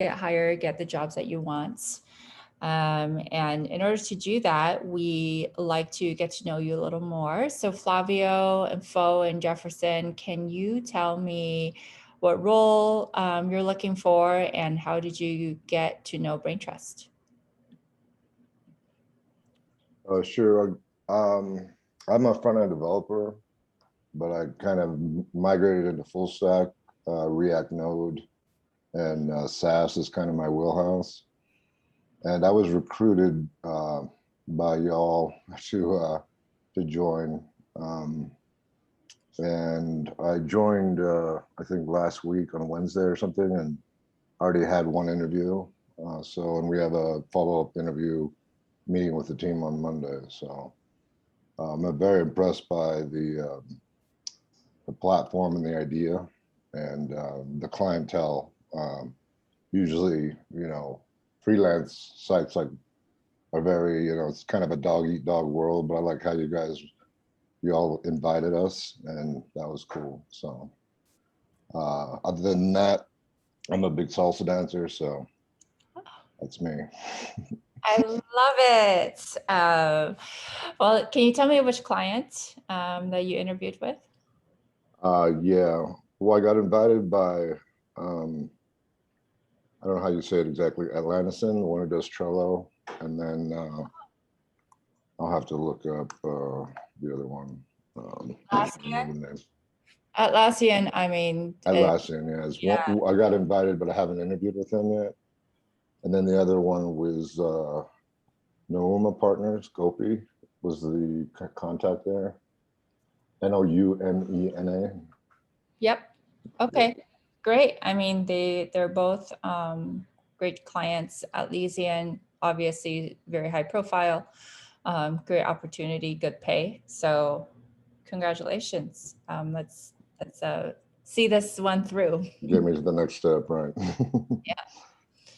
get hired, get the jobs that you want. And in order to do that, we like to get to know you a little more. So Flavio and Fo and Jefferson, can you tell me what role you're looking for and how did you get to know Braintrust? Sure. I'm a front-end developer, but I kind of migrated into full stack, React Node, and SaaS is kind of my wheelhouse. And I was recruited by y'all to join. And I joined, I think last week on a Wednesday or something, and already had one interview. And we have a follow-up interview meeting with the team on Monday. So I'm very impressed by the platform and the idea and the clientele. Usually, freelance sites are very, it's kind of a dog eat dog world, but I like how you all invited us and that was cool. So other than that, I'm a big salsa dancer, so that's me. I love it. Well, can you tell me which client that you interviewed with? Yeah. Well, I got invited by, I don't know how you say it exactly, Atlanticin, the one who does Trello. And then I'll have to look up the other one. Atlassian? Atlassian, I mean. Atlassian, yeah. I got invited, but I haven't interviewed with them yet. And then the other one was Nouma Partners, Gopi was the contact there. Noumena. Yep. Okay. Yeah. Great. I mean, they're both great clients. Atlassian, obviously very high profile, great opportunity, good pay. So congratulations. Let's see this one through. Get me to the next step, right? Yeah.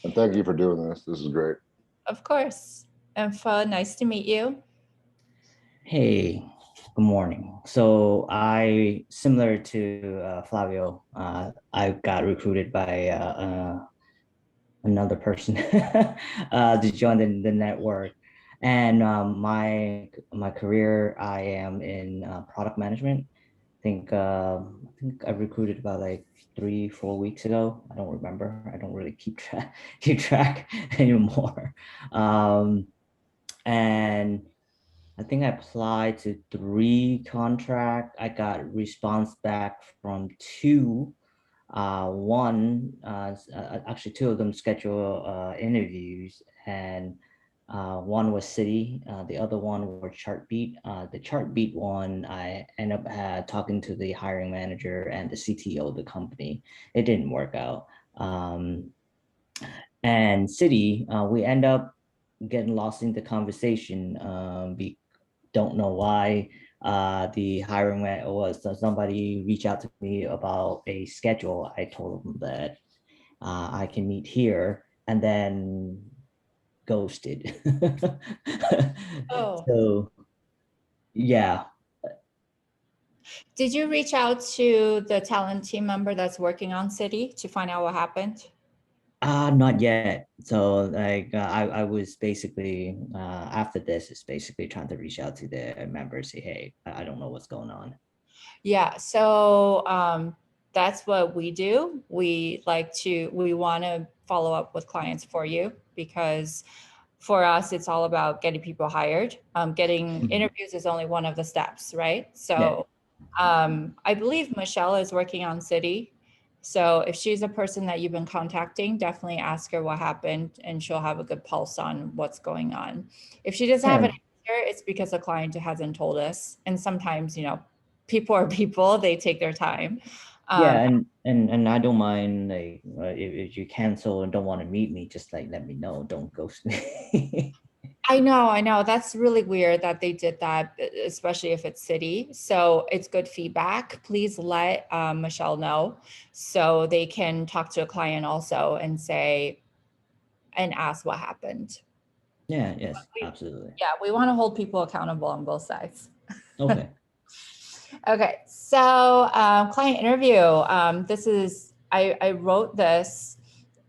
And thank you for doing this. This is great. Of course. And Fo, nice to meet you. Hey, good morning. So similar to Flavio, I got recruited by another person to join the network. And my career, I am in product management. I think I recruited about like 3-4 weeks ago. I don't remember. I don't really keep track anymore. And I think I applied to 3 contracts. I got response back from 2. One, actually 2 of them schedule interviews, and one was City, the other one were Chartbeat. The Chartbeat one, I ended up talking to the hiring manager and the CTO of the company. It didn't work out. And City, we end up getting lost in the conversation. We don't know why. The hiring manager was somebody reached out to me about a schedule. I told them that I can meet here, and then ghosted. Oh. So yeah. Did you reach out to the talent team member that's working on City to find out what happened? Not yet. So like I was basically after this is basically trying to reach out to the members, say, hey, I don't know what's going on. Yeah, so that's what we do. We want to follow up with clients for you because for us, it's all about getting people hired. Getting interviews is only one of the steps, right? So I believe Michelle is working on City. So if she's a person that you've been contacting, definitely ask her what happened and she'll have a good pulse on what's going on. If she doesn't have an answer, it's because the client hasn't told us. And sometimes, people are people, they take their time. And I don't mind like if you cancel and don't want to meet me, just like let me know. Don't ghost me. I know. That's really weird that they did that, especially if it's City. So it's good feedback. Please let Michelle know so they can talk to a client also and ask what happened. Yeah, yes, absolutely. Yeah, we want to hold people accountable on both sides. Okay. Okay, so client interview. I wrote this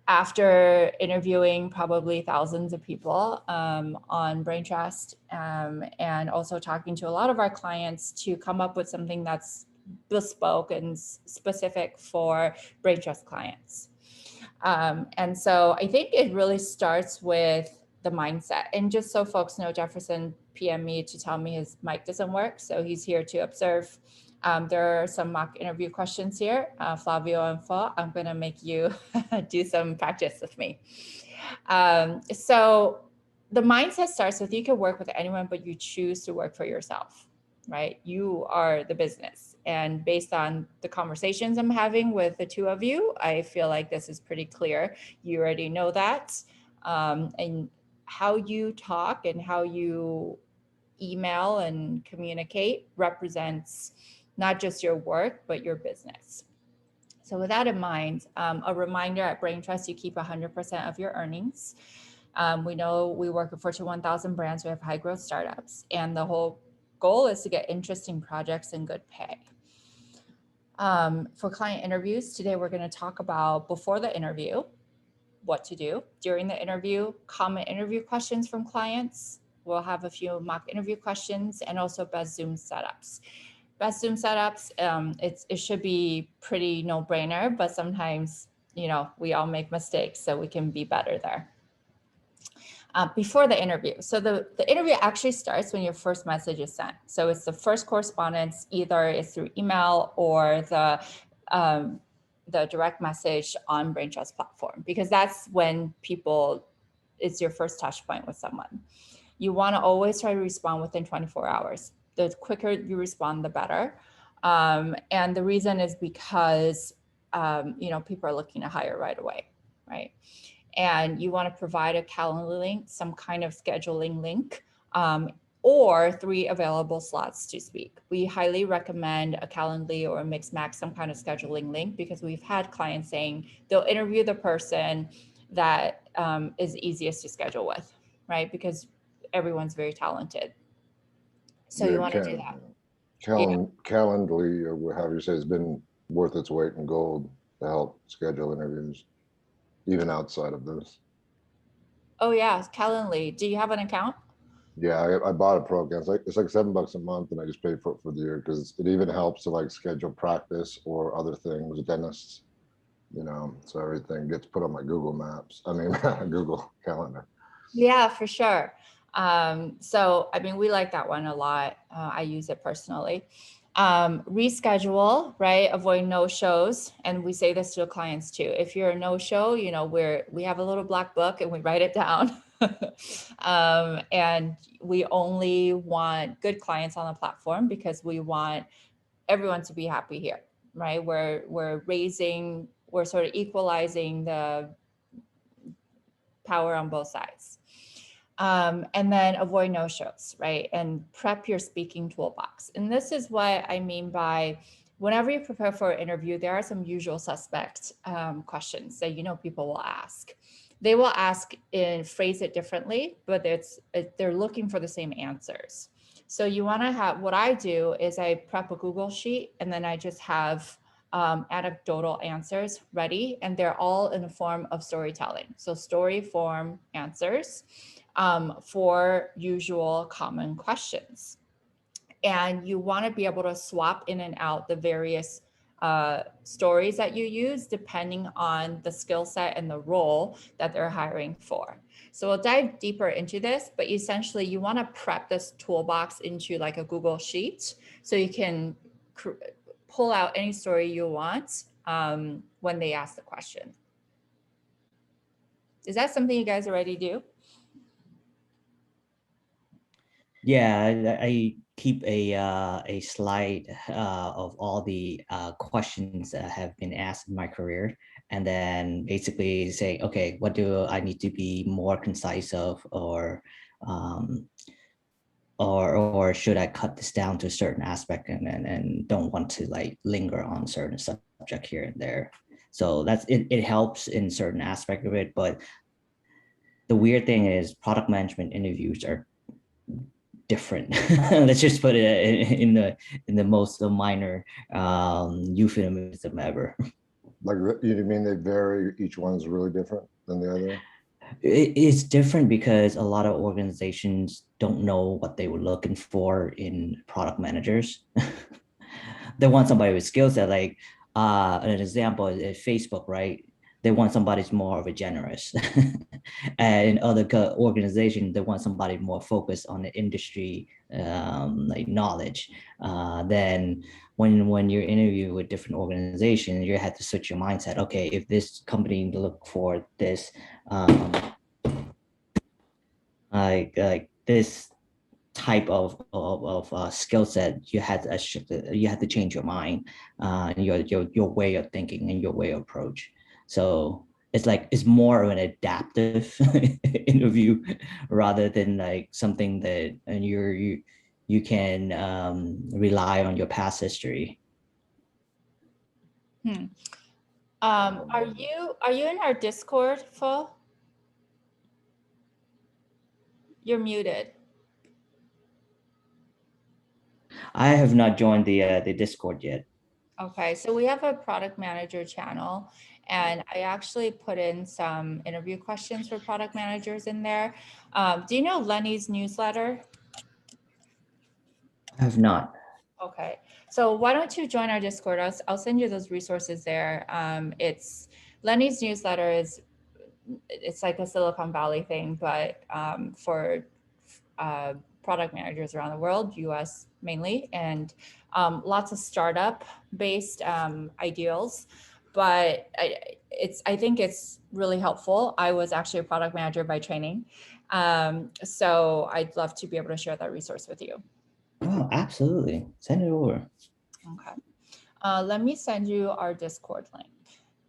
after interviewing probably thousands of people on Braintrust, and also talking to a lot of our clients to come up with something that's bespoke and specific for Braintrust clients. And so I think it really starts with the mindset. And just so folks know, Jefferson PM'd me to tell me his mic doesn't work, so he's here to observe. There are some mock interview questions here. Flavio and Fo, I'm going to make you do some practice with me. So the mindset starts with you can work with anyone, but you choose to work for yourself, right? You are the business. And based on the conversations I'm having with the two of you, I feel like this is pretty clear. You already know that. And how you talk and how you email and communicate represents not just your work, but your business. So with that in mind, a reminder at Braintrust, you keep 100% of your earnings. We know we work with Fortune 1000 brands, we have high growth startups, and the whole goal is to get interesting projects and good pay. For client interviews, today we're going to talk about before the interview, what to do during the interview, common interview questions from clients. We'll have a few mock interview questions and also best Zoom setups. Best Zoom setups, it should be pretty no-brainer, but sometimes, you know, we all make mistakes, so we can be better there. Before the interview. So the interview actually starts when your first message is sent. So it's the first correspondence, either it's through email or the direct message on Braintrust platform, because that's when it's your first touch point with someone. You want to always try to respond within 24 hours. The quicker you respond, the better. And the reason is because, you know, people are looking to hire right away, right? And you want to provide a calendar link, some kind of scheduling link, or 3 available slots to speak. We highly recommend a Calendly or a Mixmax, some kind of scheduling link, because we've had clients saying they'll interview the person that is easiest to schedule with, right? Because everyone's very talented. So you want to do that. Calendly, or however you say, has been worth its weight in gold to help schedule interviews, even outside of this. Oh yeah, Calendly. Do you have an account? Yeah, I bought a program. It's like $7 a month, and I just paid for it for the year because it even helps to like schedule practice or other things, dentists, you know. So everything gets put on my Google Maps. I mean, Google Calendar. Yeah, for sure. So, I mean, we like that one a lot. I use it personally. Reschedule, right? Avoid no-shows. And we say this to clients too. If you're a no-show, you know, we have a little black book and we write it down. And we only want good clients on the platform because we want everyone to be happy here, right? We're sort of equalizing the power on both sides. And then avoid no-shows, right? And prep your speaking toolbox. And this is what I mean by whenever you prepare for an interview, there are some usual suspect questions that, you know, people will ask. They will ask and phrase it differently, but they're looking for the same answers. So you want to have, what I do is I prep a Google sheet and then I just have anecdotal answers ready, and they're all in the form of storytelling. So story form answers for usual common questions. And you want to be able to swap in and out the various stories that you use depending on the skill set and the role that they're hiring for. So we'll dive deeper into this, but essentially you want to prep this toolbox into like a Google sheet so you can pull out any story you want when they ask the question. Is that something you guys already do? Yeah, I keep a slide of all the questions that have been asked in my career, and then basically say, okay, what do I need to be more concise of, or should I cut this down to a certain aspect and don't want to like linger on certain subject here and there. So that's it. It helps in certain aspect of it, but the weird thing is product management interviews are different. Let's just put it in the most minor euphemism ever. Like, you mean they vary, each one's really different than the other? It's different because a lot of organizations don't know what they were looking for in product managers. They want somebody with skill set. Like an example is Facebook, right? They want somebody who's more of a generous. And in other organizations, they want somebody more focused on the industry like knowledge. Then when you're interviewing with different organizations, you have to switch your mindset. Okay, if this company look for this like this type of skill set, you had to change your mind, your way of thinking and your way of approach. So it's like it's more of an adaptive interview rather than like something that and you can rely on your past history. Hmm. Are you in our Discord, Pho? You're muted. I have not joined the Discord yet. Okay, so we have a product manager channel, and I actually put in some interview questions for product managers in there. Do you know Lenny's newsletter? I have not. Okay, so why don't you join our Discord? I'll send you those resources there. It's Lenny's newsletter it's like a Silicon Valley thing, but for product managers around the world, US mainly, and lots of startup based ideals. But I think it's really helpful. I was actually a product manager by training. So I'd love to be able to share that resource with you. Oh, absolutely. Send it over. Okay. Let me send you our Discord link.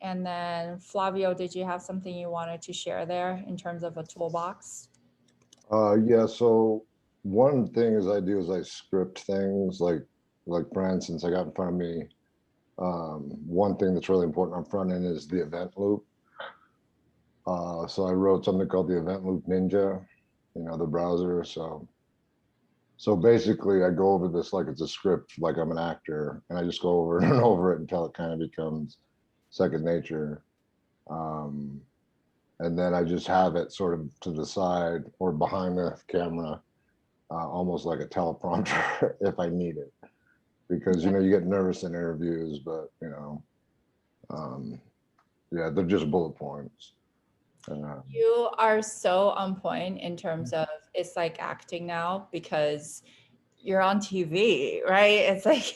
And then Flavio, did you have something you wanted to share there in terms of a toolbox? Yeah, so one thing is I do is I script things like for instance, I got in front of me, one thing that's really important on front end is the event loop. So I wrote something called the Event Loop Ninja, the browser. So basically I go over this like it's a script, like I'm an actor, and I just go over it and over it until it kind of becomes second nature. And then I just have it sort of to the side or behind the camera, almost like a teleprompter if I need it, because you get nervous in interviews, but yeah, they're just bullet points. You are so on point in terms of it's like acting now because you're on TV, right? It's like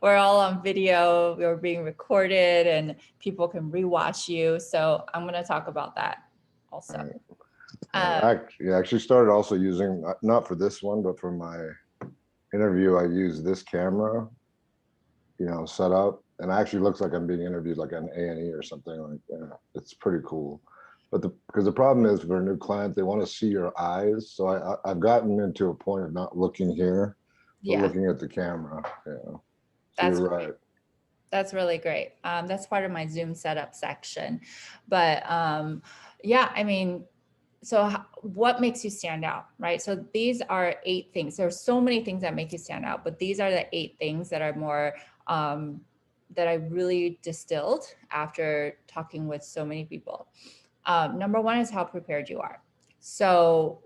we're all on video, we're being recorded, and people can rewatch you. So I'm going to talk about that also. I actually started also using, not for this one, but for my interview, I use this camera, set up, and it actually looks like I'm being interviewed like on A&E or something like that. It's pretty cool. But because the problem is for a new client, they want to see your eyes. So I've gotten into a point of not looking here, but Yeah, looking at the camera. So that's you're right. That's really great. That's part of my Zoom setup section. But yeah, I mean, so what makes you stand out, right? So these are 8 things. There's so many things that make you stand out, but these are the 8 things that are more that I really distilled after talking with so many people. Number 1 is how prepared you are. So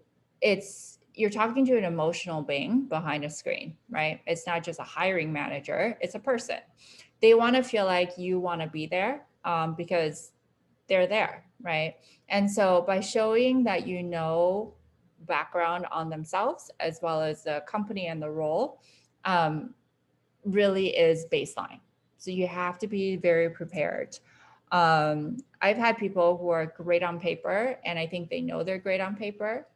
you're talking to an emotional being behind a screen, right? It's not just a hiring manager, it's a person. They want to feel like you want to be there because they're there, right? And so by showing that you know background on themselves as well as the company and the role really is baseline. So you have to be very prepared. I've had people who are great on paper and I think they know they're great on paper,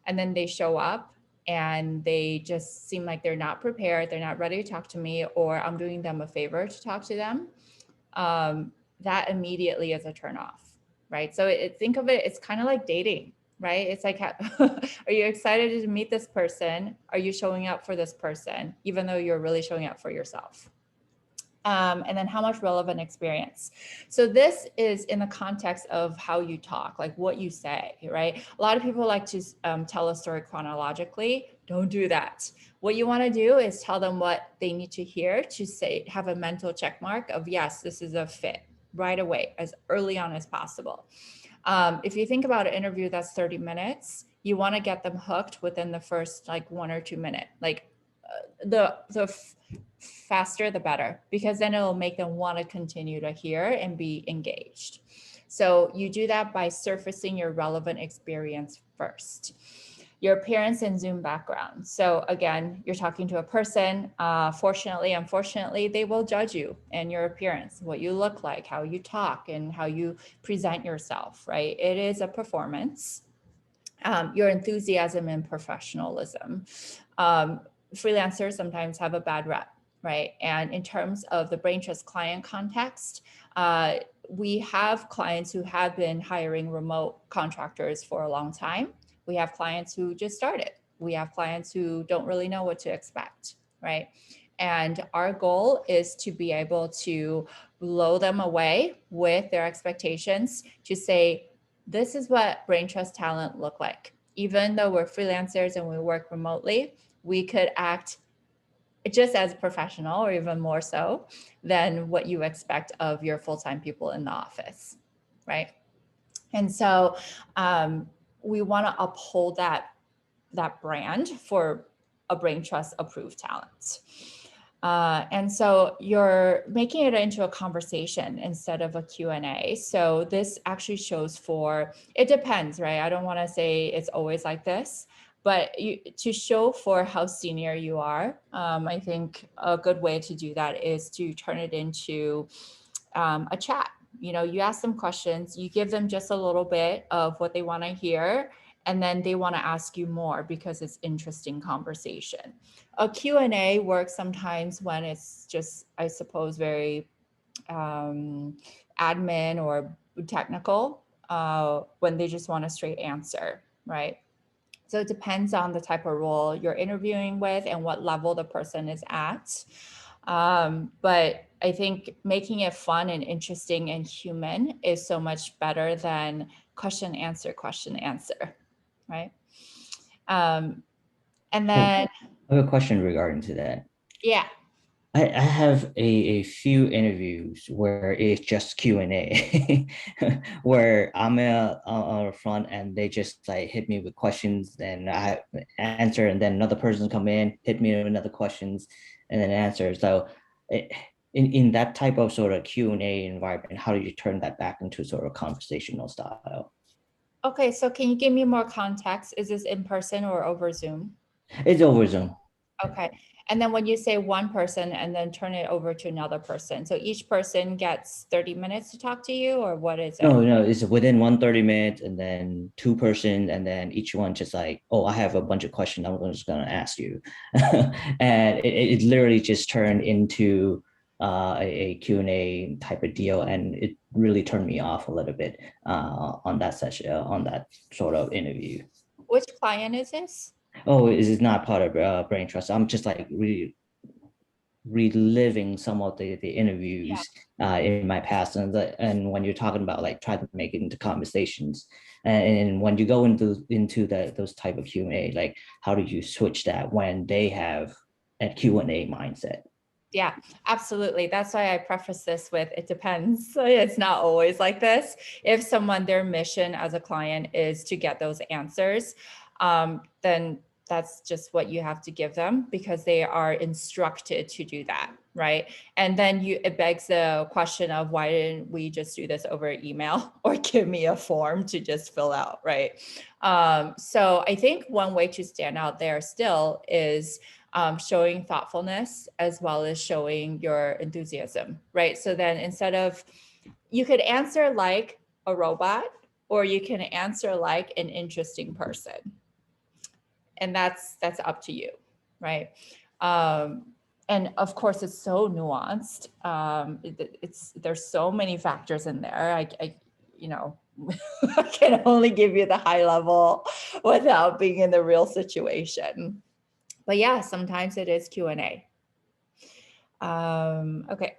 and then they show up and they just seem like they're not prepared, they're not ready to talk to me, or I'm doing them a favor to talk to them. That immediately is a turnoff, right? So think of it, it's kind of like dating, right? It's like, are you excited to meet this person? Are you showing up for this person, even though you're really showing up for yourself? And then how much relevant experience. So this is in the context of how you talk, like what you say, right? A lot of people like to tell a story chronologically. Don't do that. What you want to do is tell them what they need to hear to say, have a mental check mark of, yes, this is a fit, right away, as early on as possible. If you think about an interview that's 30 minutes, you want to get them hooked within the first like 1 or 2 minutes. Like the faster, the better, because then it'll make them want to continue to hear and be engaged. So you do that by surfacing your relevant experience first. Your appearance and Zoom background. So again, you're talking to a person. Fortunately, unfortunately, they will judge you and your appearance, what you look like, how you talk, and how you present yourself, right? It is a performance. Your enthusiasm and professionalism. Freelancers sometimes have a bad rep, right? And in terms of the Braintrust client context, we have clients who have been hiring remote contractors for a long time. We have clients who just started. We have clients who don't really know what to expect, right? And our goal is to be able to blow them away with their expectations, to say, this is what Braintrust talent look like. Even though we're freelancers and we work remotely, we could act just as professional or even more so than what you expect of your full-time people in the office, right? And so we want to uphold that brand for a Braintrust approved talent. And so you're making it into a conversation instead of a Q&A. So this actually shows for, it depends, right? I don't want to say it's always like this, but to show for how senior you are, I think a good way to do that is to turn it into a chat. You know, you ask them questions, you give them just a little bit of what they want to hear, and then they want to ask you more because it's interesting conversation. A Q&A works sometimes when it's just, I suppose, very admin or technical, when they just want a straight answer, right? So it depends on the type of role you're interviewing with and what level the person is at. But I think making it fun and interesting and human is so much better than question, answer, right? And then, I have a question regarding to that. yeah. I have a few interviews where it's just Q&A, where I'm on the front and they just like hit me with questions, and I answer, and then another person come in, hit me with another questions, and then answer. So in that type of sort of Q&A environment, how do you turn that back into sort of conversational style? Okay, so can you give me more context? Is this in person or over Zoom? It's over Zoom. Okay. And then when you say one person and then turn it over to another person, so each person gets 30 minutes to talk to you, or what is it? No, it's within 130 minutes, and then two person, and then each one just like, oh, I have a bunch of questions I'm just gonna ask you. And it literally just turned into a Q&A type of deal, and it really turned me off a little bit on that session, on that sort of interview. Which client is this? Oh, this is not part of Braintrust. I'm just like really reliving some of the interviews in my past, and when you're talking about like trying to make it into conversations, and when you go into those type of Q&A, like how do you switch that when they have a Q&A mindset? Yeah, absolutely. That's why I preface this with, it depends. It's not always like this. If someone, their mission as a client is to get those answers, then that's just what you have to give them because they are instructed to do that, right? And then it begs the question of, why didn't we just do this over email or give me a form to just fill out, right? So I think one way to stand out there still is showing thoughtfulness as well as showing your enthusiasm, right? So then instead of, you could answer like a robot, or you can answer like an interesting person. And that's up to you, right? And of course, it's so nuanced. There's so many factors in there. I I can only give you the high level without being in the real situation. But yeah, sometimes it is Q&A. Okay.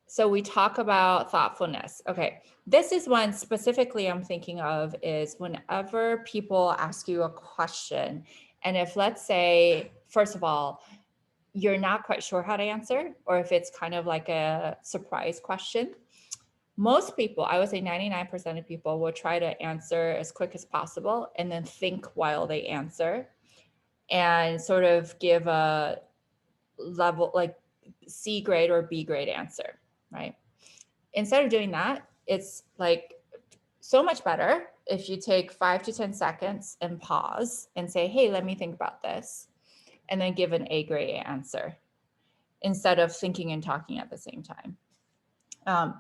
So we talk about thoughtfulness. Okay. This is one specifically I'm thinking of is whenever people ask you a question, and if, let's say, first of all, you're not quite sure how to answer, or if it's kind of like a surprise question, most people, I would say 99% of people will try to answer as quick as possible and then think while they answer and sort of give a level like C grade or B grade answer, right? Instead of doing that, it's like so much better if you take 5 to 10 seconds and pause and say, hey, let me think about this, and then give an A grade answer instead of thinking and talking at the same time.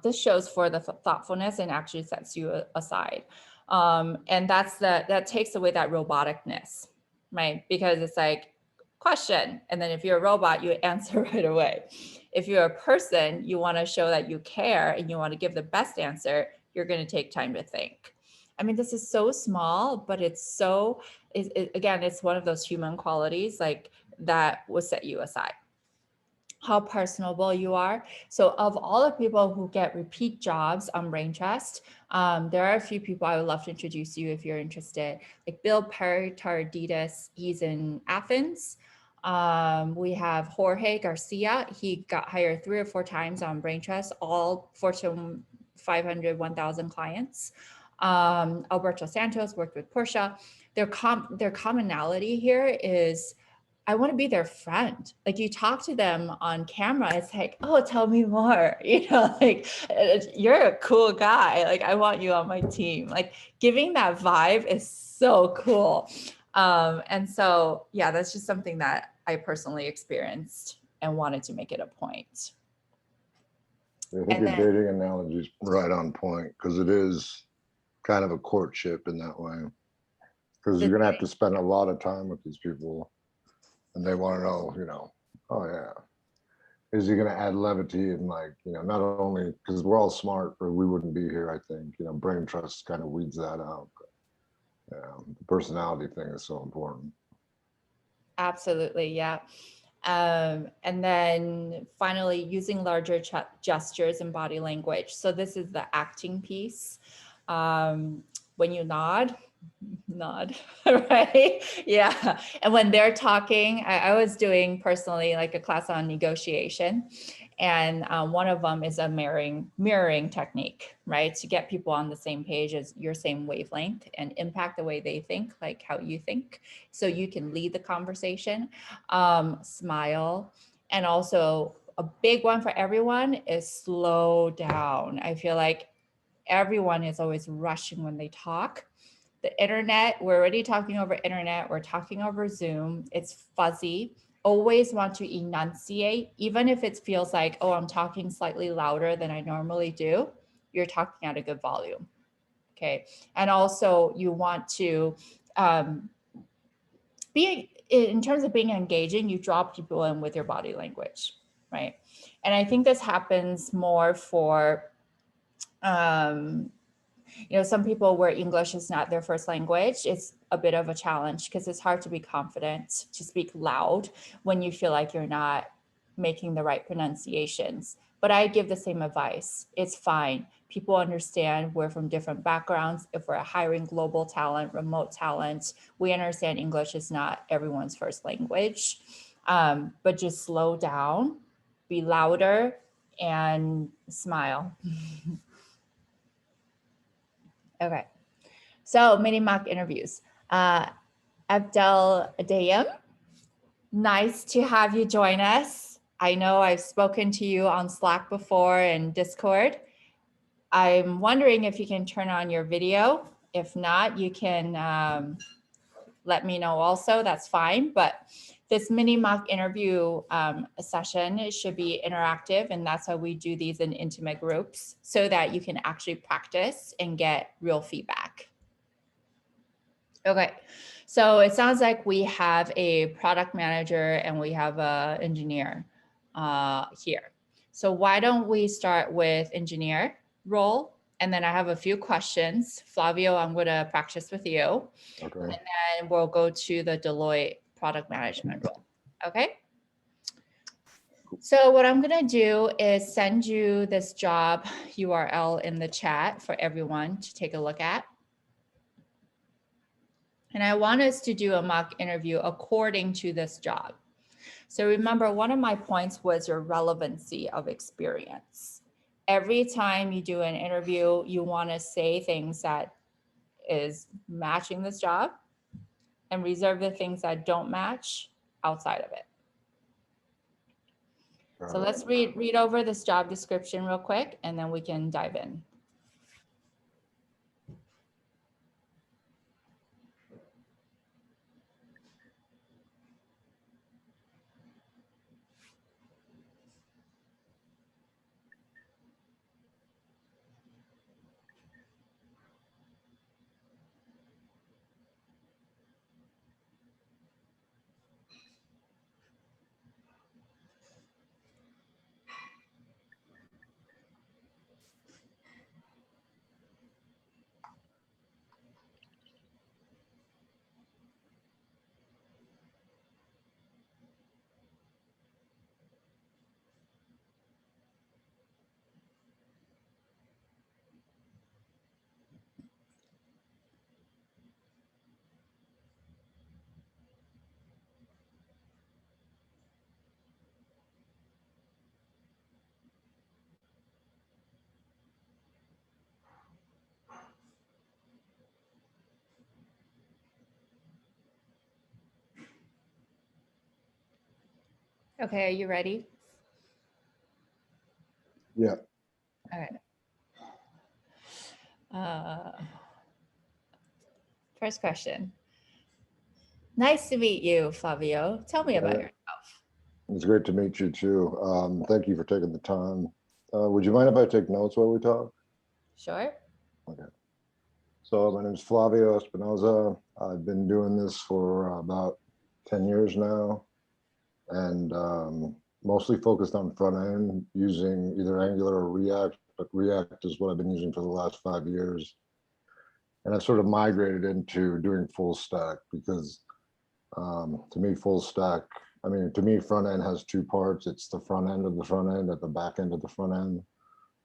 This shows for the thoughtfulness and actually sets you aside. And that takes away that roboticness, right? Because it's like question, and then if you're a robot, you answer right away. If you're a person, you want to show that you care and you want to give the best answer, you're going to take time to think. I mean, this is so small, but it's so, again, it's one of those human qualities like that will set you aside. How personable you are. So of all the people who get repeat jobs on Braintrust, there are a few people I would love to introduce you if you're interested. Like Bill Peritardidis, he's in Athens. We have Jorge Garcia. He got hired 3 or 4 times on Braintrust, all Fortune 500, 1,000 clients. Alberto Santos worked with Porsche. Their commonality here is I want to be their friend. Like you talk to them on camera, it's like, oh, tell me more. You know, like you're a cool guy. Like I want you on my team. Like giving that vibe is so cool. And so, yeah, that's just something that I personally experienced and wanted to make it a point. I think your dating analogy is right on point because it is kind of a courtship in that way. Because you're going to have to spend a lot of time with these people. And they want to know, you know, oh yeah, is he going to add levity and like, you know, not only because we're all smart, or we wouldn't be here. I think, you know, Braintrust kind of weeds that out. But, yeah, the personality thing is so important. Absolutely, yeah. And then finally, using larger gestures and body language. So this is the acting piece. When you nod, right? Yeah. And when they're talking, I was doing personally like a class on negotiation. And one of them is a mirroring technique, right? To get people on the same page as your same wavelength and impact the way they think, like how you think. So you can lead the conversation, smile. And also a big one for everyone is slow down. I feel like everyone is always rushing when they talk. The internet, we're already talking over internet, we're talking over Zoom, it's fuzzy. Always want to enunciate, even if it feels like, oh, I'm talking slightly louder than I normally do, you're talking at a good volume, okay? And also you want to be, in terms of being engaging, you draw people in with your body language, right? And I think this happens more for, you know, some people where English is not their first language, it's a bit of a challenge because it's hard to be confident, to speak loud when you feel like you're not making the right pronunciations. But I give the same advice. It's fine. People understand we're from different backgrounds. If we're hiring global talent, remote talent, we understand English is not everyone's first language. But just slow down, be louder, and smile. Okay, so mini mock interviews. Abdel Adayem, nice to have you join us. I know I've spoken to you on Slack before and Discord. I'm wondering if you can turn on your video. If not, you can let me know also, that's fine. But this mini mock interview session, it should be interactive, and that's why we do these in intimate groups so that you can actually practice and get real feedback. Okay, so it sounds like we have a product manager and we have an engineer here. So why don't we start with engineer role? And then I have a few questions. Flavio, I'm gonna practice with you. Okay. And then we'll go to the Deloitte product management role, okay? So what I'm gonna do is send you this job URL in the chat for everyone to take a look at. And I want us to do a mock interview according to this job. So remember, one of my points was your relevancy of experience. Every time you do an interview, you want to say things that is matching this job and reserve the things that don't match outside of it. So let's read over this job description real quick, and then we can dive in. Okay, are you ready? Yeah. All right. First question. Nice to meet you, Flavio. Tell me about yourself. It's great to meet you too. Thank you for taking the time. Would you mind if I take notes while we talk? Sure. Okay. So my name is Flavio Espinoza. I've been doing this for about 10 years now, and mostly focused on front end using either Angular or React, but React is what I've been using for the last 5 years. And I've sort of migrated into doing full stack because to me, to me, front end has two parts. It's the front end of the front end and the back end of the front end.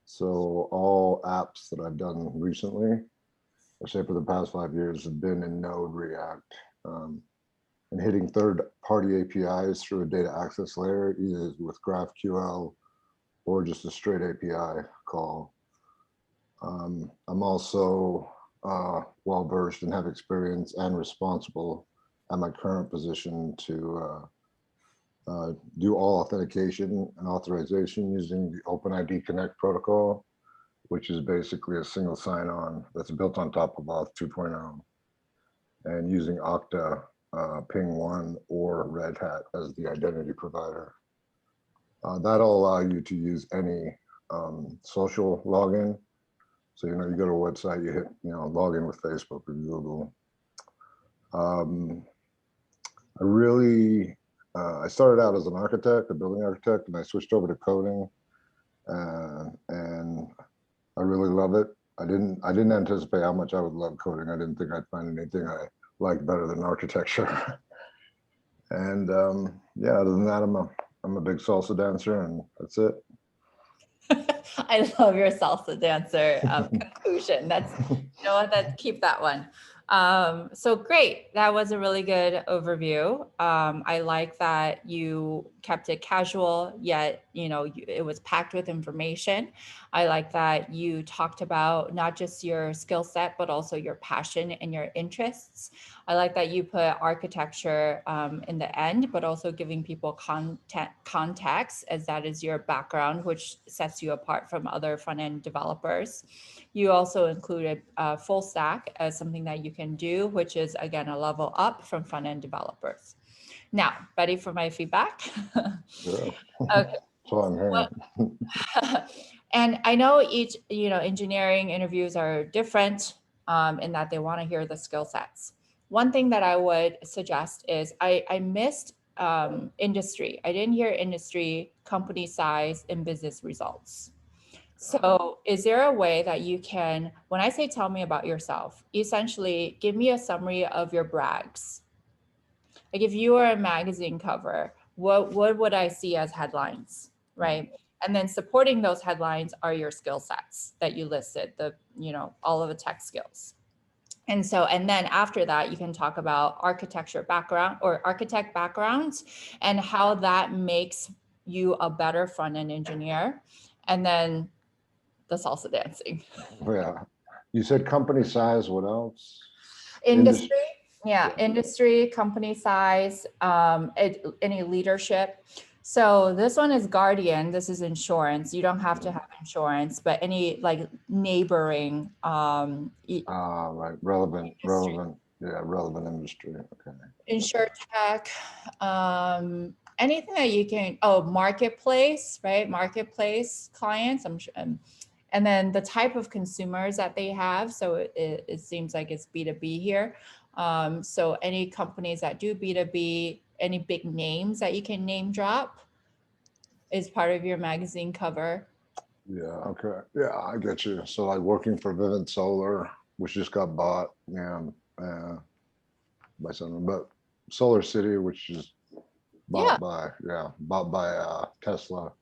So all apps that I've done recently, I say for the past 5 years, have been in Node, React, and hitting third-party APIs through a data access layer, either with GraphQL or just a straight API call. I'm also well-versed and have experience and responsible at my current position to do all authentication and authorization using the OpenID Connect protocol, which is basically a single sign-on that's built on top of Auth 2.0, and using Okta, Ping 1, or Red Hat as the identity provider. That'll allow you to use any social login. So, you go to a website, you hit, log in with Facebook or Google. I started out as an architect, a building architect, and I switched over to coding, and I really love it. I didn't anticipate how much I would love coding. I didn't think I'd find anything I liked better than architecture. And yeah, other than that, I'm a big salsa dancer, and that's it. I love your salsa dancer conclusion. That's, keep that one. So great. That was a really good overview. I like that you kept it casual, yet, it was packed with information. I like that you talked about not just your skill set, but also your passion and your interests. I like that you put architecture in the end, but also giving people context, as that is your background, which sets you apart from other front-end developers. You also included full stack as something that you can do, which is, again, a level up from front-end developers. Now, ready for my feedback? Sure. Okay. That's what I'm hearing. And I know each, engineering interviews are different in that they want to hear the skill sets. One thing that I would suggest is I missed industry. I didn't hear industry, company size, and business results. So is there a way that you can, when I say tell me about yourself, essentially give me a summary of your brags? Like if you were a magazine cover, what would I see as headlines, right? And then supporting those headlines are your skill sets that you listed, all of the tech skills. And so, and then after that, you can talk about architecture background or architect backgrounds and how that makes you a better front end engineer. And then the salsa dancing. Yeah. You said company size, what else? Industry, Yeah. industry, company size, any leadership. So this one is Guardian. This is insurance. You don't have to have insurance, but any like neighboring Right. Relevant, industry. relevant industry. Okay. Insure tech, anything that you can, marketplace, right? Marketplace clients, I'm sure. And then the type of consumers that they have. So it seems like it's B2B here. So any companies that do B2B, any big names that you can name drop is part of your magazine cover. Yeah. Okay. Yeah, I get you. So like working for Vivint Solar, which just got bought, by someone, but Solar City, which is Yeah. bought by Tesla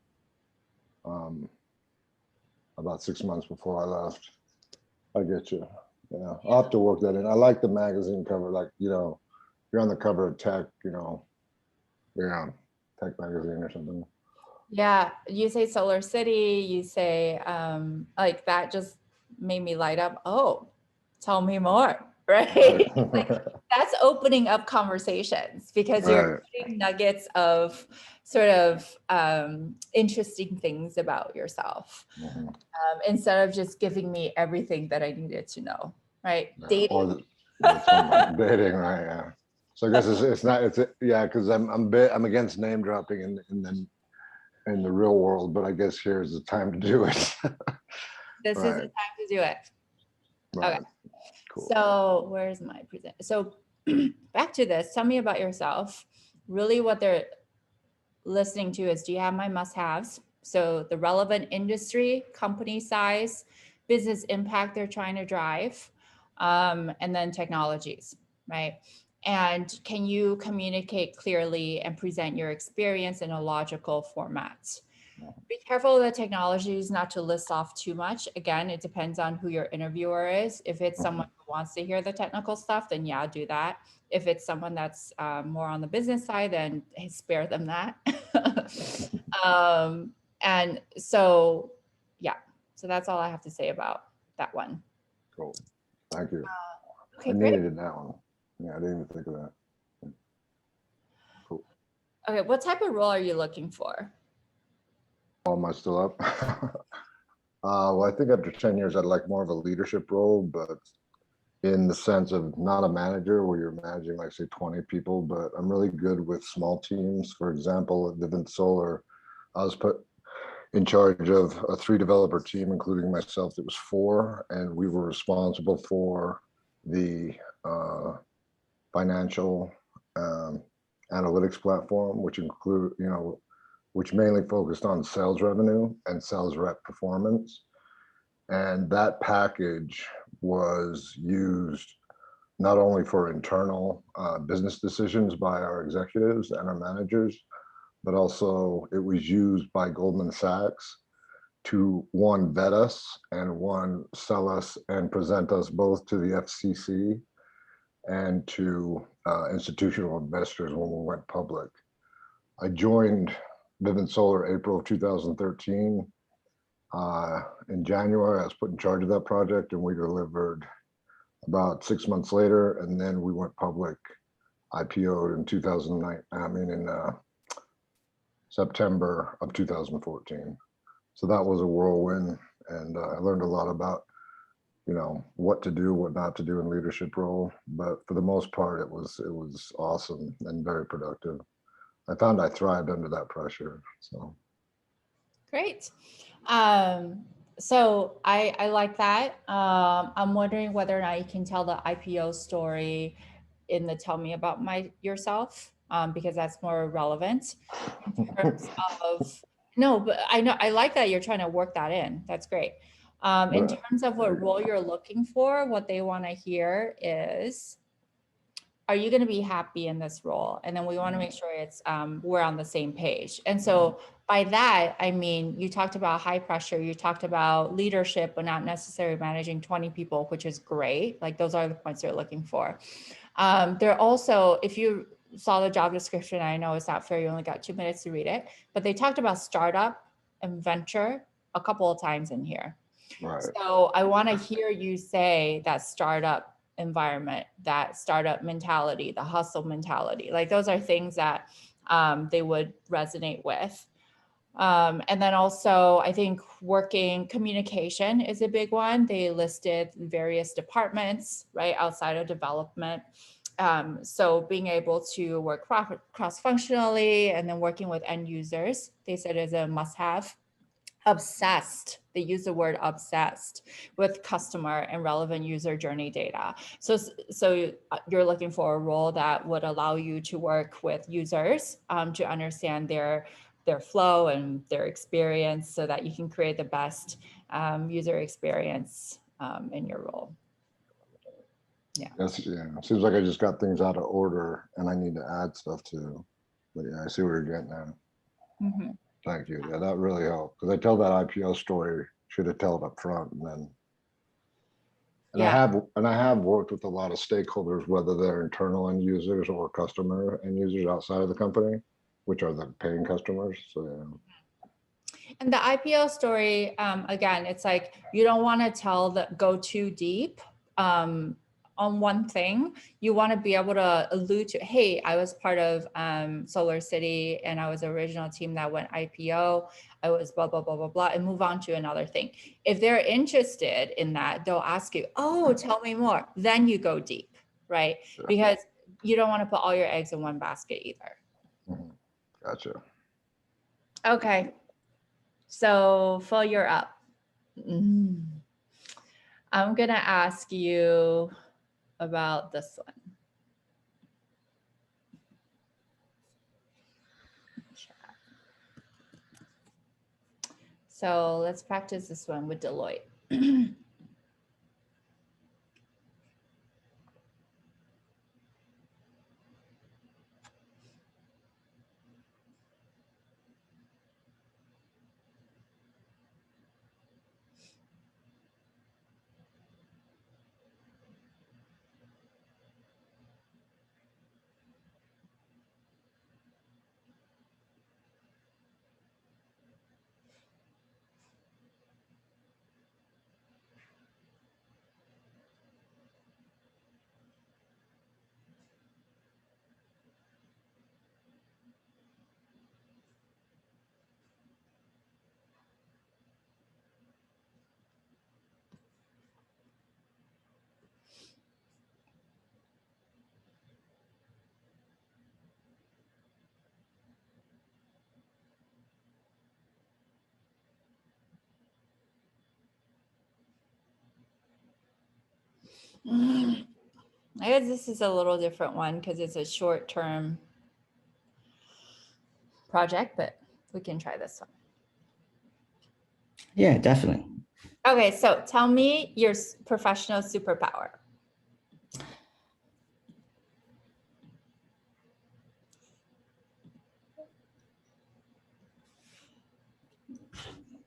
about 6 months before I left. I get you. Yeah, I'll have to work that in. I like the magazine cover, like, you're on the cover of Tech, Tech magazine or something. Yeah, you say Solar City, you say like that just made me light up. Oh, tell me more, right? Like that's opening up conversations because you're Right. getting nuggets of sort of interesting things about yourself instead of just giving me everything that I needed to know, right? Yeah. Dating. That's something dating, right? Yeah. So I guess it's not because I'm against name dropping in the real world, but I guess here's the time to do it. This is the Right. time to do it. Okay. Right. Cool. So where's my present? So back to this. Tell me about yourself. Really what they're listening to is, do you have my must-haves? So the relevant industry, company size, business impact they're trying to drive, and then technologies, right? And can you communicate clearly and present your experience in a logical format? Be careful of the technologies, not to list off too much. Again, it depends on who your interviewer is. If it's someone who wants to hear the technical stuff, then yeah, do that. If it's someone that's more on the business side, then hey, spare them that. And so, yeah, so that's all I have to say about that one. Cool. Thank you. Okay, I great. needed that one. Yeah, I didn't even think of that. Cool. Okay, what type of role are you looking for? Am I still up? Well, I think after 10 years, I'd like more of a leadership role, but in the sense of not a manager where you're managing, like, say, 20 people, but I'm really good with small teams. For example, at Vivint Solar, I was put in charge of a 3 developer team, including myself. It was 4, and we were responsible for the financial analytics platform, which mainly focused on sales revenue and sales rep performance. And that package was used not only for internal business decisions by our executives and our managers, but also it was used by Goldman Sachs to, one, vet us, and one, sell us and present us both to the FCC and to institutional investors when we went public. I joined Vivint Solar April of 2013. In January, I was put in charge of that project, and we delivered about 6 months later, and then we went public, IPO'd in 2009. In September of 2014. So that was a whirlwind, and I learned a lot about, what to do, what not to do in leadership role. But for the most part, it was awesome and very productive. I found I thrived under that pressure. So Great. So I like that. I'm wondering whether or not you can tell the IPO story in the tell me about yourself, because that's more relevant in terms of, no, but I know, I like that you're trying to work that in. That's great. In Right. terms of what role you're looking for, what they want to hear is are you going to be happy in this role? And then we want to make sure it's we're on the same page. And so by that, I mean, you talked about high pressure, you talked about leadership, but not necessarily managing 20 people, which is great. Like those are the points they're looking for. They're also, if you saw the job description, I know it's not fair, you only got 2 minutes to read it, but they talked about startup and venture a couple of times in here. Right. So I want to hear you say that startup environment, that startup mentality, the hustle mentality, like those are things that they would resonate with. And then also, I think working communication is a big one. They listed various departments, right, outside of development. So being able to work cross-functionally and then working with end users, they said is a must-have. Obsessed, they use the word obsessed with customer and relevant user journey data. So you're looking for a role that would allow you to work with users to understand their flow and their experience so that you can create the best user experience in your role. Yeah. Yes, yeah. Seems like I just got things out of order and I need to add stuff too. But yeah, I see where you're getting at. Mm-hmm. Thank you. Yeah, that really helped. Because I tell that IPO story, should have told it up front, and then. And Yeah. I have worked with a lot of stakeholders, whether they're internal end users or customer end users outside of the company, which are the paying customers. So yeah. And the IPO story, again, it's like you don't want to go too deep on one thing. You want to be able to allude to, hey, I was part of Solar City and I was the original team that went IPO. I was blah, blah, blah, blah, blah, and move on to another thing. If they're interested in that, they'll ask you, oh, tell me more. Then you go deep, right? Sure. Because you don't want to put all your eggs in one basket either. Mm-hmm. Gotcha. Okay. So Phil, you're up. I'm going to ask you about this one. So let's practice this one with Deloitte. I guess this is a little different one because it's a short-term project, but we can try this one. Yeah, definitely. Okay, so tell me your professional superpower.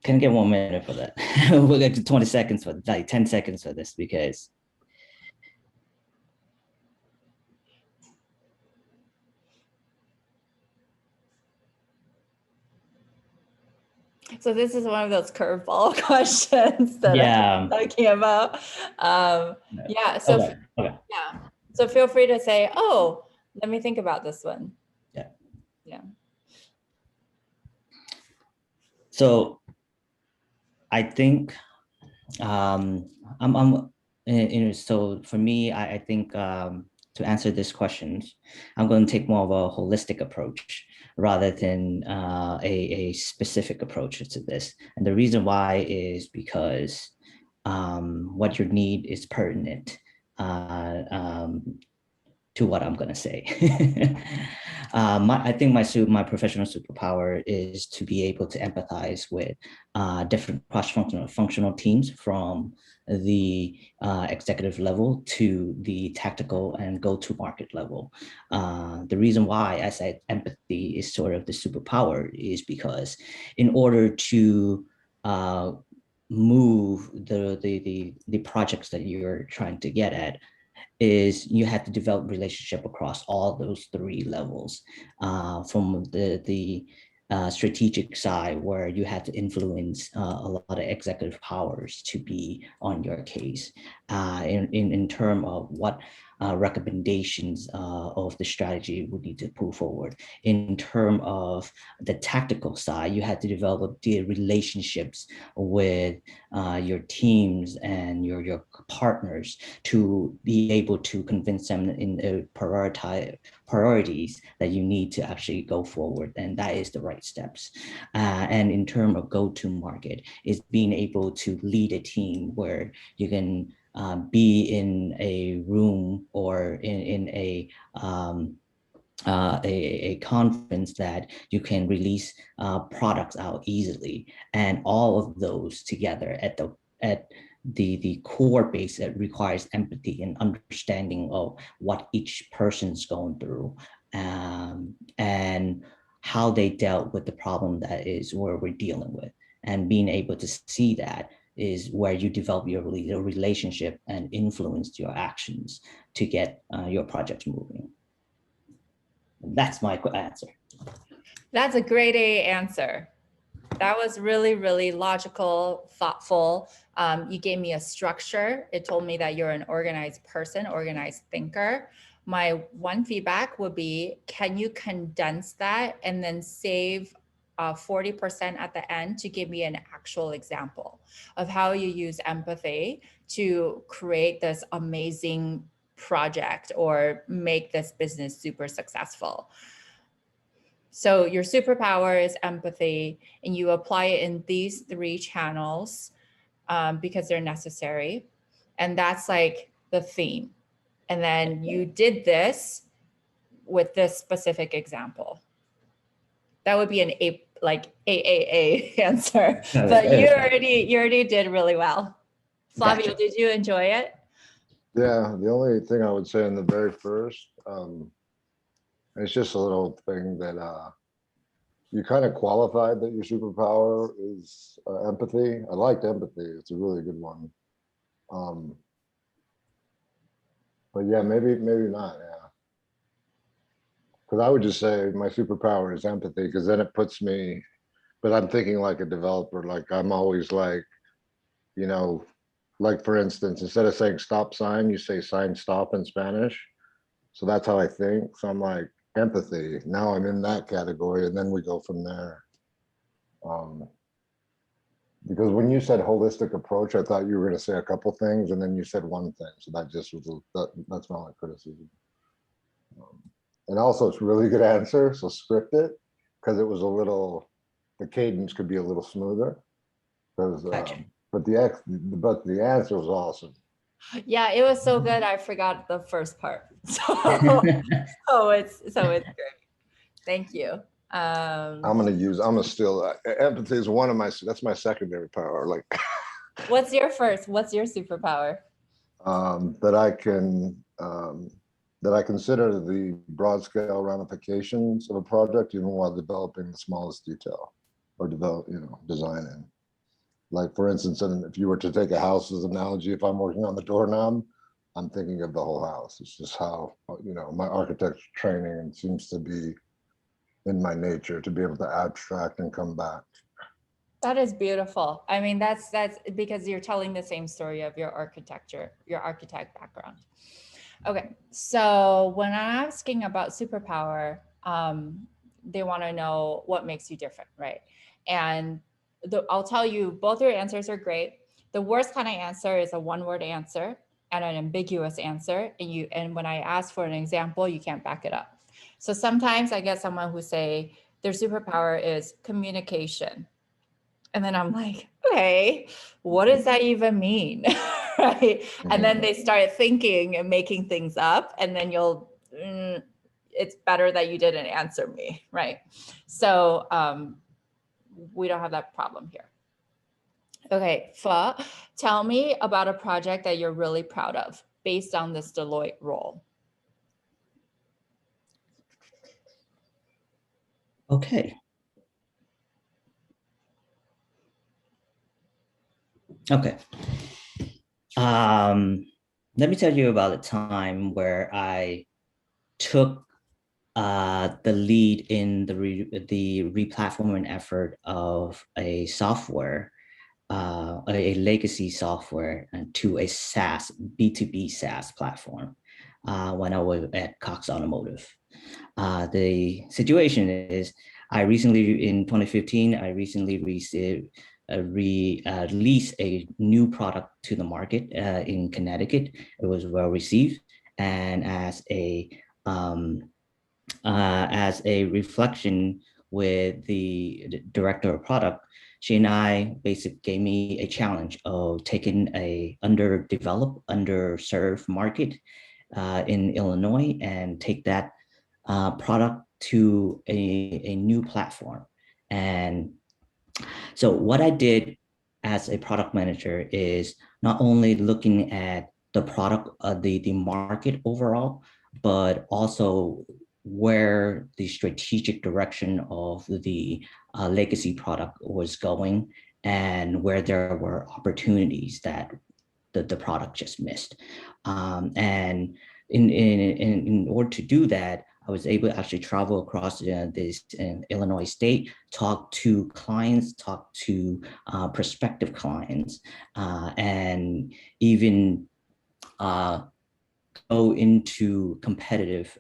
Can I get 1 minute for that? We'll get to 20 seconds for like 10 seconds for this because. So this is one of those curveball questions that I'm talking about. Yeah. So okay. Yeah. So feel free to say, "Oh, let me think about this one." Yeah. Yeah. So I think so for me, I think to answer this question, I'm going to take more of a holistic approach rather than a specific approach to this. And the reason why is because what you need is pertinent to what I'm going to say. I think my professional superpower is to be able to empathize with different cross-functional functional teams, from the executive level to the tactical and go-to-market level. The reason why I said empathy is sort of the superpower is because in order to move the projects that you're trying to get at, is you have to develop relationship across all those three levels, from the strategic side, where you have to influence a lot of executive powers to be on your case, in terms of what recommendations of the strategy would need to pull forward. In terms of the tactical side, you have to develop the relationships with your teams and your partners to be able to convince them in the priorities that you need to actually go forward, and that is the right steps. And in terms of go-to-market, is being able to lead a team where you can be in a room or in a conference that you can release products out easily, and all of those together at the core base that requires empathy and understanding of what each person's going through, and how they dealt with the problem that is where we're dealing with, and being able to see that is where you develop your relationship and influence your actions to get your projects moving. That's my answer. That's a great A answer. That was really, really logical, thoughtful. You gave me a structure. It told me that you're an organized person, organized thinker. My one feedback would be, can you condense that and then save 40% at the end to give me an actual example of how you use empathy to create this amazing project or make this business super successful. So your superpower is empathy, and you apply it in these three channels because they're necessary. And that's like the theme. And then you did this with this specific example. That would be an AAA answer, but you already did really well. Flavio, Gotcha. did you enjoy it? Yeah, the only thing I would say in the very first, it's just a little thing that you kind of qualified that your superpower is empathy. I liked empathy. It's a really good one. But yeah, maybe not. Yeah. Because I would just say my superpower is empathy, because then it puts me, but I'm thinking like a developer. Like I'm always like, you know, like for instance, instead of saying stop sign, you say sign stop in Spanish. So that's how I think. So I'm like, empathy. Now I'm in that category, and then we go from there. Because when you said holistic approach, I thought you were going to say a couple things, and then you said one thing. So that just was that's my only criticism. And also, it's a really good answer. So script it, because it was a little, the cadence could be a little smoother. Because Gotcha. but the answer was awesome. Yeah, it was so good. I forgot the first part. So it's great. Thank you. I'm gonna steal empathy is one of my, that's my secondary power. Like What's your first? What's your superpower? that I consider the broad scale ramifications of a project, even while developing the smallest detail or designing. Like for instance, if you were to take a house as an analogy, if I'm working on the doorknob, I'm thinking of the whole house. It's just how, my architecture training seems to be in my nature to be able to abstract and come back. That is beautiful. I mean, that's because you're telling the same story of your architecture, your architect background. Okay, so when I'm asking about superpower, they want to know what makes you different, right? And I'll tell you, both your answers are great. The worst kind of answer is a one-word answer and an ambiguous answer. And when I ask for an example, you can't back it up. So sometimes I get someone who say their superpower is communication. And then I'm like, okay, what does that even mean? Right. And then they start thinking and making things up, and then you'll it's better that you didn't answer me, right? So we don't have that problem here. Okay, Pho, tell me about a project that you're really proud of based on this Deloitte role. Okay. Okay. Let me tell you about a time where I took the lead in the replatforming effort of a software, a legacy software, and to a SaaS, B2B SaaS platform when I was at Cox Automotive. The situation is, in 2015, I recently released a new product to the market in Connecticut. It was well received, and as a reflection with the director of product, she and I basically gave me a challenge of taking a underdeveloped, underserved market in Illinois and take that product to a new platform. And so what I did as a product manager is not only looking at the product, the market overall, but also where the strategic direction of the legacy product was going and where there were opportunities that the product just missed. And in order to do that, I was able to actually travel across this Illinois state, talk to clients, talk to prospective clients, and even go into competitive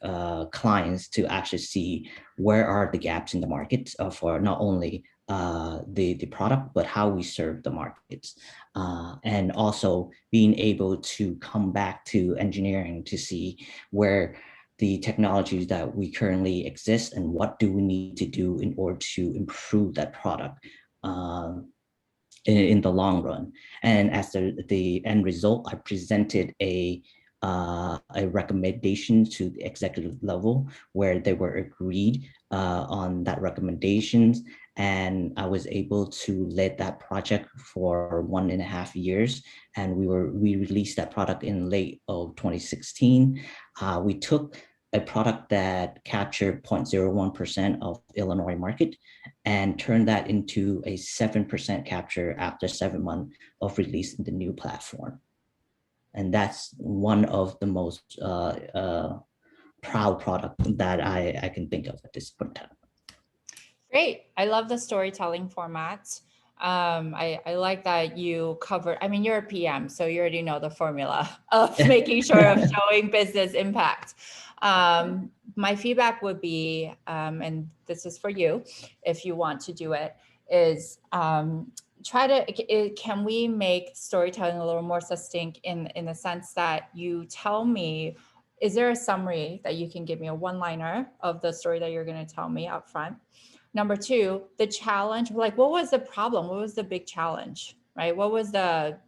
clients to actually see where are the gaps in the market for not only the product, but how we serve the markets. And also being able to come back to engineering to see where the technologies that we currently exist and what do we need to do in order to improve that product in the long run. And as the end result, I presented a recommendation to the executive level where they were agreed on that recommendations. And I was able to lead that project for 1.5 years. And we released that product in late of 2016. We took a product that captured 0.01% of Illinois market and turned that into a 7% capture after 7 months of release in the new platform. And that's one of the most proud product that I can think of at this point in time. Great. I love the storytelling format. I like that you cover, I mean, you're a PM, so you already know the formula of making sure of showing business impact. My feedback would be, and this is for you, if you want to do it, is can we make storytelling a little more succinct in the sense that you tell me, is there a summary that you can give me, a one-liner of the story that you're going to tell me up front? Number two, the challenge, like what was the problem? What was the big challenge, right? What was the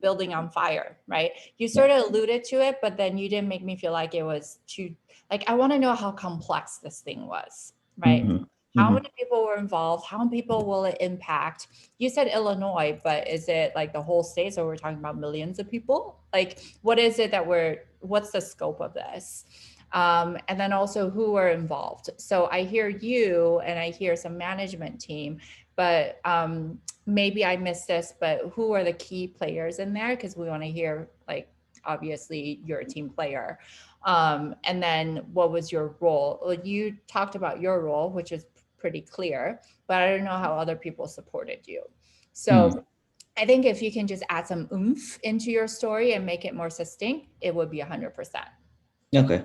building on fire, right? You sort of alluded to it, but then you didn't make me feel like it was too, like, I want to know how complex this thing was, right? Mm-hmm. How many people were involved? How many people will it impact? You said Illinois, but is it like the whole state? So we're talking about millions of people? Like, what is it that what's the scope of this? And then also who are involved. So I hear you and I hear some management team, but maybe I missed this, but who are the key players in there? Because we want to hear, like, obviously you're a team player. And then what was your role? Like, you talked about your role, which is pretty clear, but I don't know how other people supported you. So I think if you can just add some oomph into your story and make it more succinct, it would be 100%. Okay.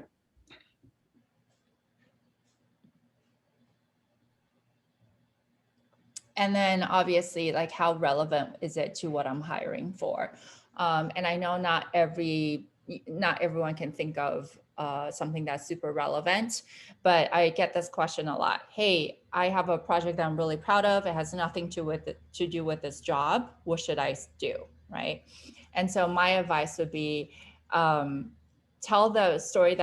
And then obviously, like, how relevant is it to what I'm hiring for? And I know not everyone can think of something that's super relevant, but I get this question a lot. Hey, I have a project that I'm really proud of. It has nothing to do with this job. What should I do, right? And so my advice would be, tell the story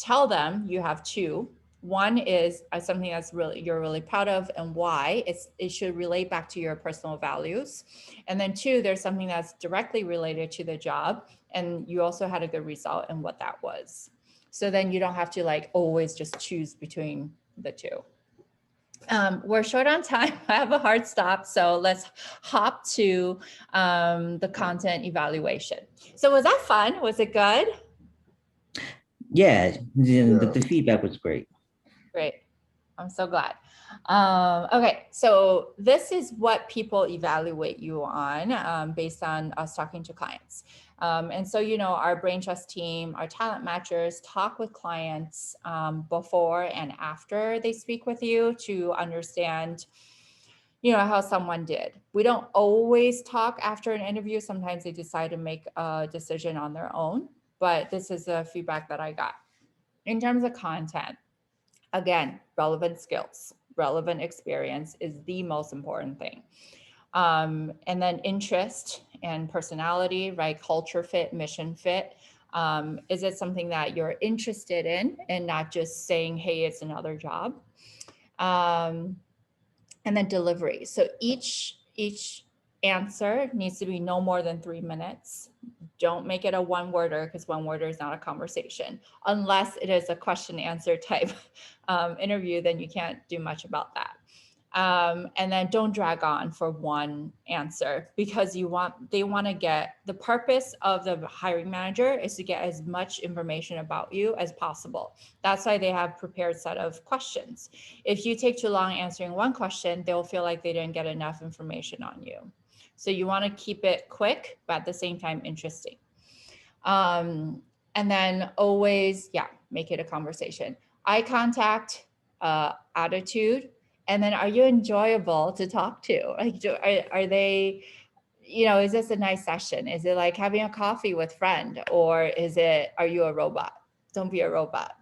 tell them you have two. One is something that's you're really proud of and why. It should relate back to your personal values. And then two, there's something that's directly related to the job and you also had a good result and what that was. So then you don't have to like always just choose between the two. We're short on time. I have a hard stop. So let's hop to the content evaluation. So was that fun? Was it good? Yeah, the feedback was great. Great. I'm so glad. Okay, so this is what people evaluate you on based on us talking to clients. And so, you know, our Braintrust team, our talent matchers talk with clients before and after they speak with you to understand, you know, how someone did. We don't always talk after an interview. Sometimes they decide to make a decision on their own, but this is the feedback that I got. In terms of content, again, relevant skills, relevant experience is the most important thing. And then interest and personality, right? Culture fit, mission fit. Is it something that you're interested in and not just saying, hey, it's another job? And then delivery. So each answer needs to be no more than 3 minutes. Don't make it a one-worder because one-worder is not a conversation. Unless it is a question answer type interview, then you can't do much about that. And then don't drag on for one answer because they want to get, the purpose of the hiring manager is to get as much information about you as possible. That's why they have prepared set of questions. If you take too long answering one question, they'll feel like they didn't get enough information on you. So you want to keep it quick, but at the same time, interesting. And then always, make it a conversation. Eye contact, attitude, and then are you enjoyable to talk to? Like, are they, you know, is this a nice session? Is it like having a coffee with friend, or are you a robot? Don't be a robot.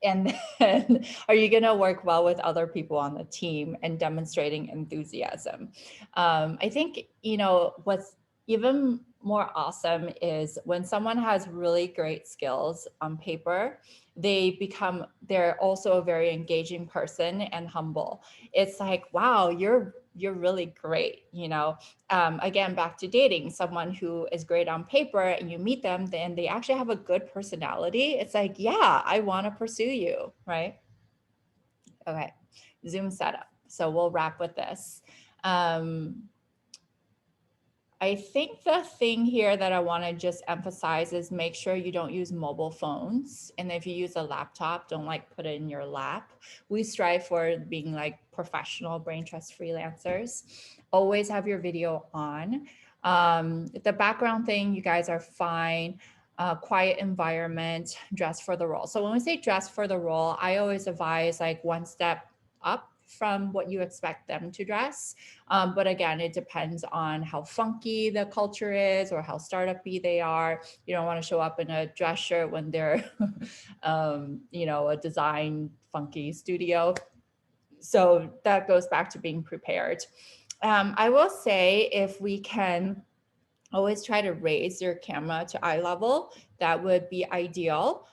And then are you going to work well with other people on the team and demonstrating enthusiasm? I think, you know, what's even more awesome is when someone has really great skills on paper, they're also a very engaging person and humble. It's like, wow, you're really great. You know, again, back to dating, someone who is great on paper and you meet them, then they actually have a good personality. It's like, yeah, I want to pursue you, right? Okay, Zoom setup. So we'll wrap with this. I think the thing here that I want to just emphasize is make sure you don't use mobile phones. And if you use a laptop, don't like put it in your lap. We strive for being like professional Braintrust freelancers. Always have your video on. The background thing, you guys are fine. Quiet environment, dress for the role. So when we say dress for the role, I always advise like one step up from what you expect them to dress. But again, it depends on how funky the culture is or how startup-y they are. You don't want to show up in a dress shirt when they're, you know, a design funky studio. So that goes back to being prepared. I will say if we can always try to raise your camera to eye level, that would be ideal.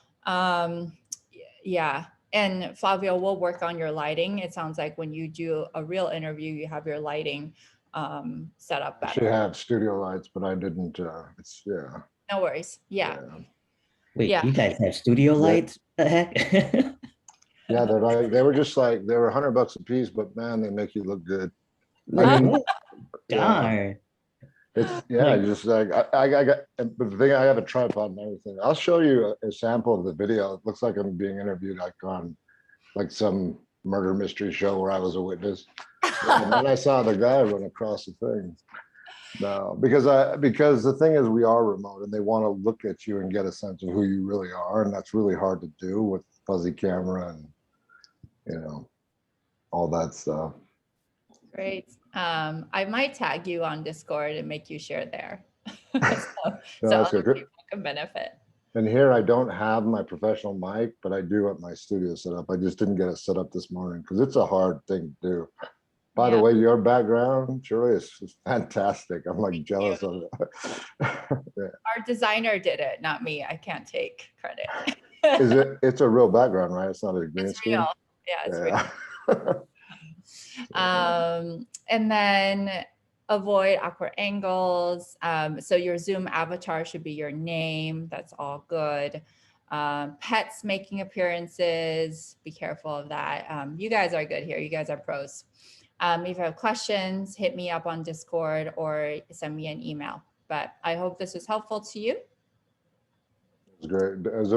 Yeah. And Flavio, we'll work on your lighting. It sounds like when you do a real interview, you have your lighting set up better. I should have studio lights, but I didn't. No worries. Yeah. Wait, you guys have studio lights? What the heck? Yeah, they were just like, they were $100 a piece, but man, they make you look good. I mean, darn. It's just like I got, but the thing, I have a tripod and everything. I'll show you a sample of the video. It looks like I'm being interviewed like on like some murder mystery show where I was a witness. And then I saw the guy run across the thing. No, because the thing is, we are remote and they want to look at you and get a sense of who you really are, and that's really hard to do with fuzzy camera and, you know, all that stuff. Great. I might tag you on Discord and make you share there. so other people can benefit. And here I don't have my professional mic, but I do have my studio set up. I just didn't get it set up this morning because it's a hard thing to do. By the way, your background, Shirley, is fantastic. I'm like jealous of it. Our designer did it, not me. I can't take credit. Is it? It's a real background, right? It's not a green It's screen. real. Yeah, it's real. Yeah. And then avoid awkward angles. So your Zoom avatar should be your name. That's all good. Pets making appearances. Be careful of that. You guys are good here. You guys are pros. If you have questions, hit me up on Discord or send me an email. But I hope this was helpful to you. It's great. As